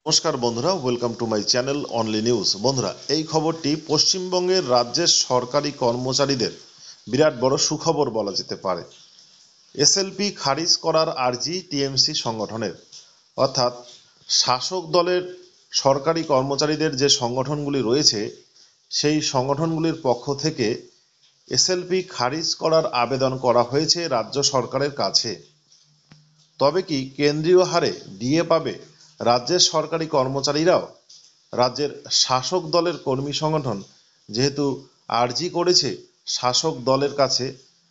নমস্কার বন্ধুরা, welcome to my channel only news. বন্ধুরা, এই খবরটি পশ্চিমবঙ্গের রাজ্যের সরকারি কর্মচারীদের বিরাট বড় সুখবর বলা যেতে পারে। এসএলপি খারিজ করার আর্জি টিএমসি সংগঠনের, অর্থাৎ শাসক দলের সরকারি কর্মচারীদের যে সংগঠনগুলি রয়েছে সেই সংগঠনগুলির পক্ষ থেকে এসএলপি খারিজ করার আবেদন করা হয়েছে রাজ্য সরকারের কাছে। তবে কি কেন্দ্রীয় হারে ডিএ পাবে রাজ্যের সরকারি কর্মচারীরাও? রাজ্যের শাসক দলের কর্মী সংগঠন যেহেতু আর্জি করেছে শাসক দলের কাছে,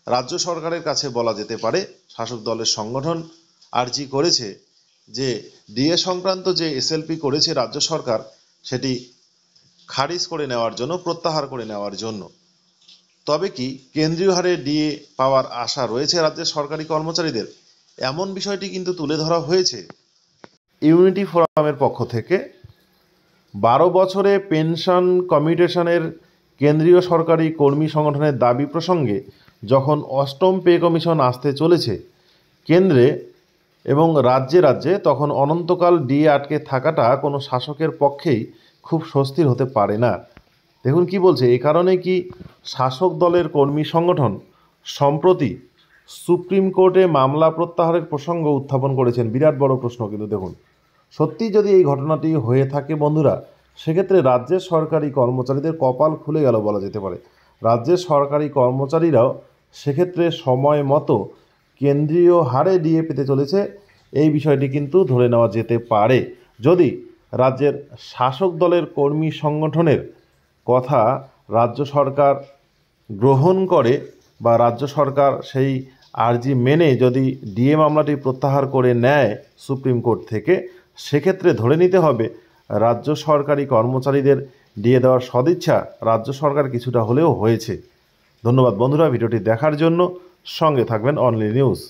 রাজ্য সরকারের কাছে বলা যেতে পারে, শাসক দলের সংগঠন আর্জি করেছে যে ডিএ সংক্রান্ত যে এসএলপি করেছে রাজ্য সরকার সেটি খারিজ করে নেওয়ার জন্য, প্রত্যাহার করে নেওয়ার জন্য। তবে কি কেন্দ্রীয় হারে ডিএ পাওয়ার আশা রয়েছে রাজ্যের সরকারি কর্মচারীদের? এমন বিষয়টি কিন্তু তুলে ধরা হয়েছে ইউনিটি ফোরামের পক্ষ থেকে। 12 বছরে পেনশন কমিউটেশনের কেন্দ্রীয় সরকারি কর্মী সংগঠনের দাবি প্রসঙ্গে যখন অষ্টম পে কমিশন আসতে চলেছে কেন্দ্রে এবং রাজ্যে রাজ্যে, তখন অনন্তকাল ডিএ আটকে থাকাটা কোনো শাসকের পক্ষেই খুব স্বস্তির হতে পারে না। দেখুন কি বলছে। এই কারণে কি শাসক দলের কর্মী সংগঠন সম্প্রতি সুপ্রিম কোর্টে মামলা প্রত্যাহারের প্রসঙ্গ উত্থাপন করেছেন। বিরাট বড় প্রশ্ন কিন্তু। দেখুন, সত্যি যদি এই ঘটনাটি হয়ে থাকে বন্ধুরা, সেক্ষেত্রে রাজ্যের সরকারি কর্মচারীদের কপাল খুলে গেল বলা যেতে পারে। রাজ্যের সরকারি কর্মচারীরাও সেক্ষেত্রে সময় মতো কেন্দ্রীয় হারে ডিএ পেতে চলেছে, এই বিষয়টি কিন্তু ধরে নেওয়া যেতে পারে যদি রাজ্যের শাসক দলের কর্মী সংগঠনের কথা রাজ্য সরকার গ্রহণ করে, বা রাজ্য সরকার সেই আর্জি মেনে যদি ডিএ মামলাটি প্রত্যাহার করে নেয় সুপ্রিম কোর্ট থেকে, সেক্ষেত্রে ধরে নিতে হবে রাজ্য সরকারি কর্মচারীদের ডিএ দেওয়ার সদিচ্ছা রাজ্য সরকার কিছুটা হলেও হয়েছে। ধন্যবাদ বন্ধুরা ভিডিওটি দেখার জন্য। সঙ্গে থাকবেন অনলি নিউজ।